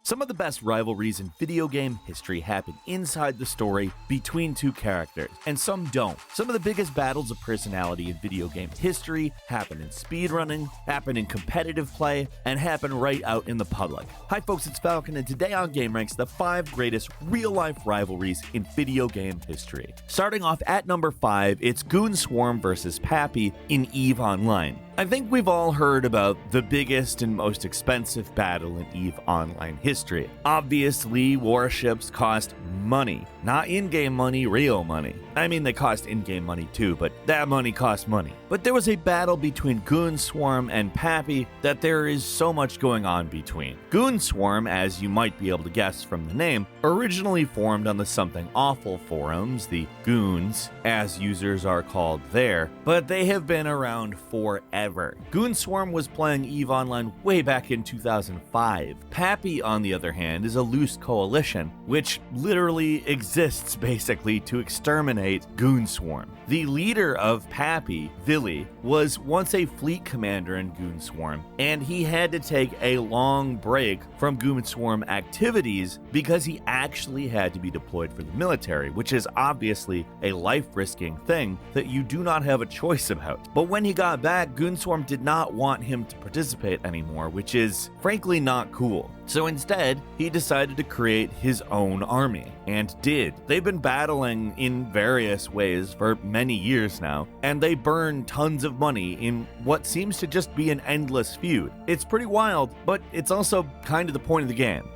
Some of the best rivalries in video game history happen inside the story between two characters, and some don't. Some of the biggest battles of personality in video game history happen in speedrunning, happen in competitive play, and happen right out in the public. Hi folks, it's Falcon, and today on gameranx, the 5 greatest real-life rivalries in video game history. Starting off at number 5, it's Goon Swarm versus Pappy in EVE Online. I think we've all heard about the biggest and most expensive battle in EVE Online history. Obviously, warships cost money. Not in-game money, real money. I mean, they cost in-game money too, but that money costs money. But there was a battle between Goon Swarm and Pappy that there is so much going on between. Goon Swarm, as you might be able to guess from the name, originally formed on the Something Awful forums, the Goons, as users are called there, but they have been around forever. Goon Swarm was playing EVE Online way back in 2005. Pappy, on the other hand, is a loose coalition, which literally exists basically to exterminate Goon Swarm. The leader of Pappy, Villy, was once a fleet commander in Goon Swarm, and he had to take a long break from Goon Swarm activities because he actually had to be deployed for the military, which is obviously a life-risking thing that you do not have a choice about. But when he got back, Goon Swarm did not want him to participate anymore, which is frankly not cool. So instead, he decided to create his own army, and did. They've been battling in various ways for many years now, and they burn tons of money in what seems to just be an endless feud. It's pretty wild, but it's also kind of the point of the game.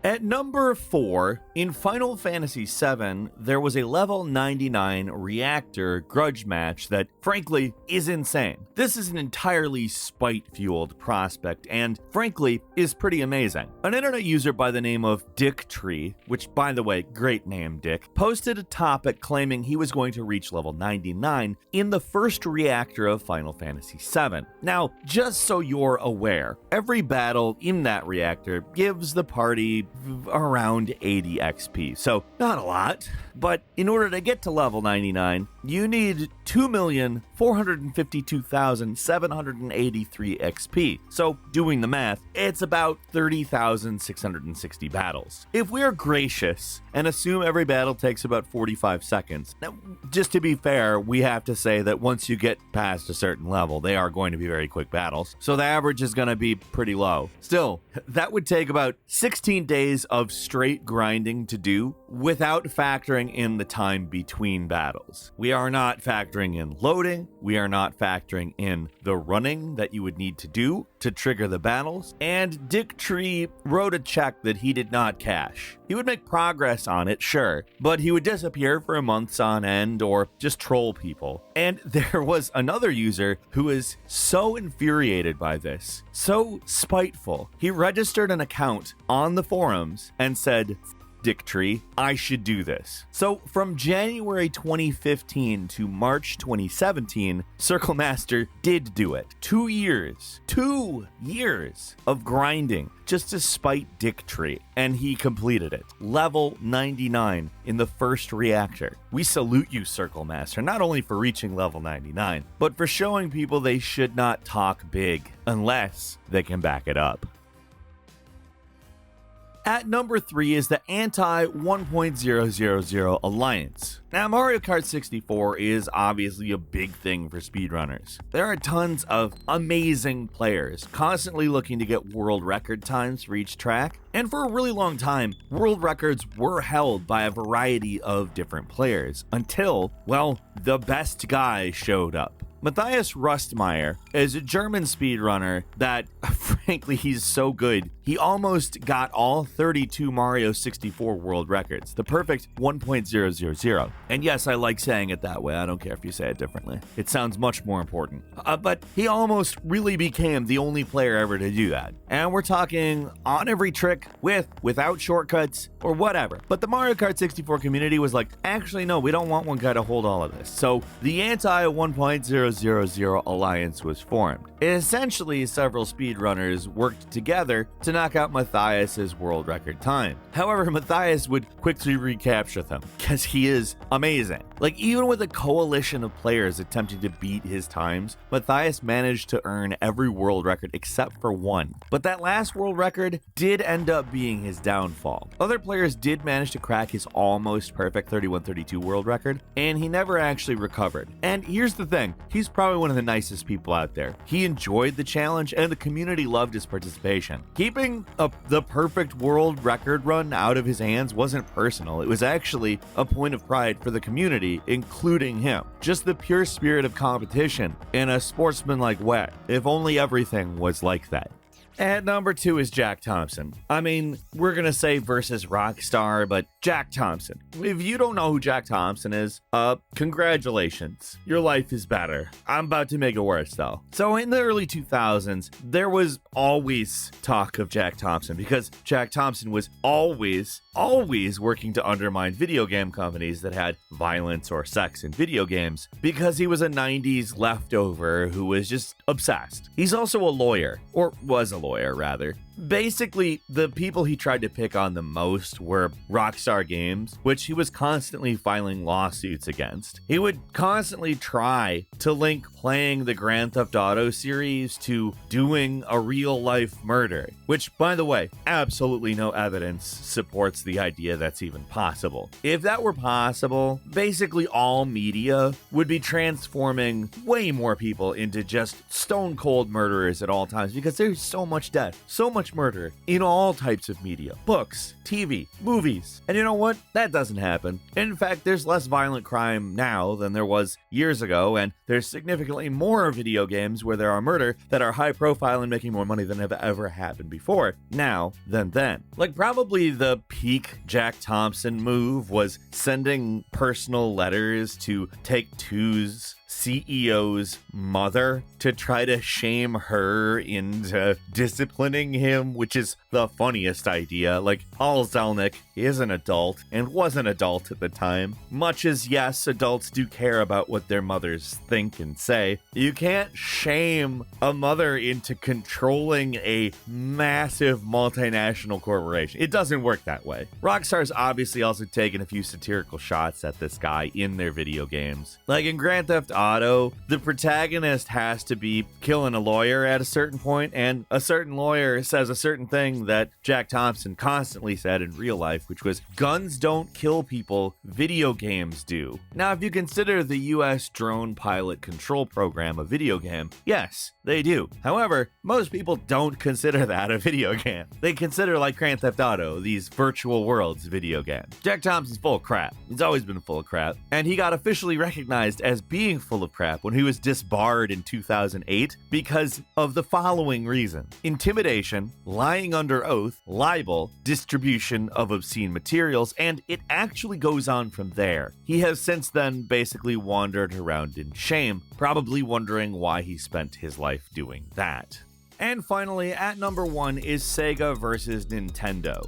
At number 4, in Final Fantasy VII, there was a level 99 reactor grudge match that, frankly, is insane. This is an entirely spite-fueled prospect, and, frankly, is pretty amazing. An internet user by the name of Dick Tree, which, by the way, great name, Dick, posted a topic claiming he was going to reach level 99 in the first reactor of Final Fantasy VII. Now, just so you're aware, every battle in that reactor gives the party around 80 XP, so not a lot, but in order to get to level 99, you need 2,452,783 XP. So, doing the math, it's about 30,660 battles. If we're gracious and assume every battle takes about 45 seconds, now, just to be fair, we have to say that once you get past a certain level, they are going to be very quick battles, so the average is going to be pretty low. Still, that would take about 16 days of straight grinding to do without factoring in the time between battles. We are not factoring in loading, we are not factoring in the running that you would need to do to trigger the battles, and Dick Tree wrote a check that he did not cash. He would make progress on it, sure, but he would disappear for months on end or just troll people. And there was another user who was so infuriated by this, so spiteful, he registered an account on the forums and said, Dick Tree, I should do this. So from January 2015 to March 2017, Circle Master did do it. 2 years of grinding just to spite Dick Tree, and he completed it. Level 99 in the first reactor. We salute you, Circle Master, not only for reaching level 99, but for showing people they should not talk big unless they can back it up. At number 3 is the Anti-1.000 Alliance. Now, Mario Kart 64 is obviously a big thing for speedrunners. There are tons of amazing players constantly looking to get world record times for each track, and for a really long time, world records were held by a variety of different players until, well, the best guy showed up. Matthias Rustmeyer is a German speedrunner that, frankly, he's so good. He almost got all 32 Mario 64 world records, the perfect 1.000. And yes, I like saying it that way. I don't care if you say it differently. It sounds much more important. But he almost really became the only player ever to do that. And we're talking on every trick, without shortcuts, or whatever. But the Mario Kart 64 community was like, actually, no, we don't want one guy to hold all of this. So the Anti-1.000 Alliance was formed. Essentially, several speedrunners worked together to knock out Matthias's world record time. However, Matthias would quickly recapture them because he is amazing. Like, even with a coalition of players attempting to beat his times, Mathias managed to earn every world record except for one. But that last world record did end up being his downfall. Other players did manage to crack his almost perfect 31-32 world record, and he never actually recovered. And here's the thing, he's probably one of the nicest people out there. He enjoyed the challenge, and the community loved his participation. Keeping the perfect world record run out of his hands wasn't personal. It was actually a point of pride for the community, including him. Just the pure spirit of competition in a sportsmanlike way. If only everything was like that. At number 2 is Jack Thompson. I mean, we're gonna say versus Rockstar, but Jack Thompson. If you don't know who Jack Thompson is, congratulations. Your life is better. I'm about to make it worse though. So in the early 2000s, there was always talk of Jack Thompson because Jack Thompson was always working to undermine video game companies that had violence or sex in video games because he was a 90s leftover who was just obsessed. He's also a lawyer, or was a lawyer rather. Basically, the people he tried to pick on the most were Rockstar Games, which he was constantly filing lawsuits against. He would constantly try to link playing the Grand Theft Auto series to doing a real-life murder, which, by the way, absolutely no evidence supports the idea that's even possible. If that were possible, basically all media would be transforming way more people into just stone-cold murderers at all times because there's so much death, so much murder in all types of media, books, TV, movies. And you know what? That doesn't happen. In fact, there's less violent crime now than there was years ago, and there's significantly more video games where there are murder that are high profile and making more money than have ever happened before now than then. Like, probably the peak Jack Thompson move was sending personal letters to Take-Two's CEO's mother to try to shame her into disciplining him, which is the funniest idea. Like, Paul Zelnick is an adult and was an adult at the time. Much as, yes, adults do care about what their mothers think and say, you can't shame a mother into controlling a massive multinational corporation. It doesn't work that way. Rockstar's obviously also taken a few satirical shots at this guy in their video games. Like in Grand Theft Auto, the protagonist has to be killing a lawyer at a certain point, and a certain lawyer says a certain thing that Jack Thompson constantly said in real life, which was, guns don't kill people, video games do. Now, if you consider the US drone pilot control program a video game, yes, they do. However, most people don't consider that a video game. They consider, like Grand Theft Auto, these virtual worlds video games. Jack Thompson's full of crap. He's always been full of crap. And he got officially recognized as being full of crap when he was disbarred in 2008 because of the following reason: intimidation, lying under oath, libel, distribution of obscene materials, and it actually goes on from there. He has since then basically wandered around in shame, probably wondering why he spent his life doing that. And finally, at number 1 is Sega versus Nintendo.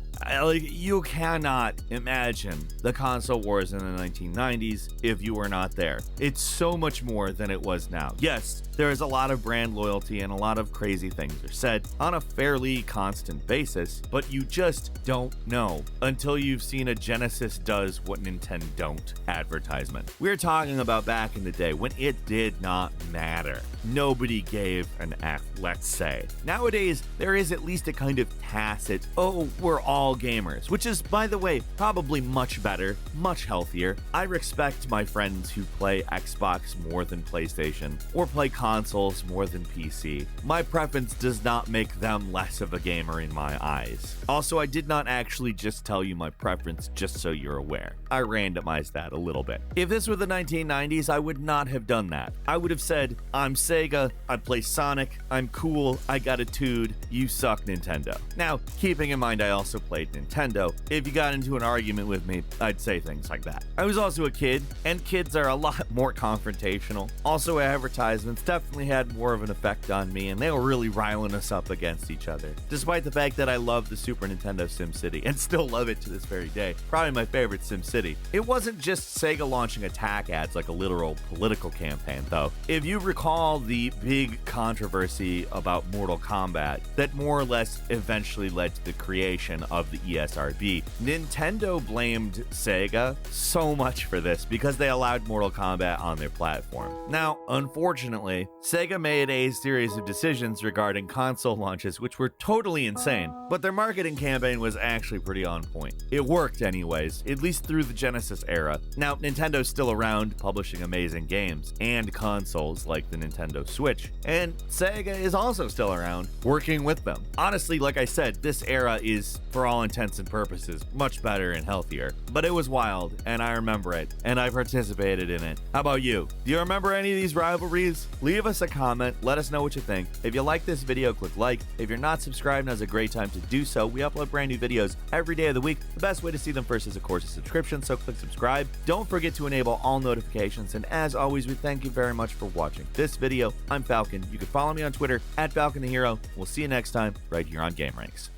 You cannot imagine the console wars in the 1990s if you were not there. It's so much more than it was now. Yes, there is a lot of brand loyalty and a lot of crazy things are said on a fairly constant basis, but you just don't know until you've seen a Genesis does what Nintendo don't advertisement. We're talking about back in the day when it did not matter. Nobody gave an F, let's say. Nowadays, there is at least a kind of tacit, oh, we're all gamers, which is, by the way, probably much better, much healthier. I respect my friends who play Xbox more than PlayStation, or play consoles more than PC. My preference does not make them less of a gamer in my eyes. Also, I did not actually just tell you my preference just so you're aware. I randomized that a little bit. If this were the 1990s, I would not have done that. I would have said, I'm Sega, I play Sonic, I'm cool, I got a tood, you suck, Nintendo. Now, keeping in mind I also played Nintendo, if you got into an argument with me, I'd say things like that. I was also a kid, and kids are a lot more confrontational. Also, advertisements definitely had more of an effect on me, and they were really riling us up against each other. Despite the fact that I love the Super Nintendo SimCity, and still love it to this very day, probably my favorite SimCity. It wasn't just Sega launching attack ads like a literal political campaign, though. If you recall the big controversy about Mortal Kombat that more or less eventually led to the creation of the ESRB. Nintendo blamed Sega so much for this because they allowed Mortal Kombat on their platform. Now, unfortunately, Sega made a series of decisions regarding console launches which were totally insane, but their marketing campaign was actually pretty on point. It worked anyways, at least through the Genesis era. Now, Nintendo's still around, publishing amazing games and consoles like the Nintendo Switch, and Sega is also still around, working with them. Honestly, like I said, this era is, for all intents and purposes, much better and healthier. But it was wild, and I remember it, and I participated in it. How about you? Do you remember any of these rivalries? Leave us a comment, let us know what you think. If you like this video, click like. If you're not subscribed, now's a great time to do so. We upload brand new videos every day of the week. The best way to see them first is, of course, a subscription, so click subscribe. Don't forget to enable all notifications, and as always, we thank you very much for watching this video. I'm Falcon. You can follow me on Twitter @FalconTheHero. We'll see you next time right here on gameranx.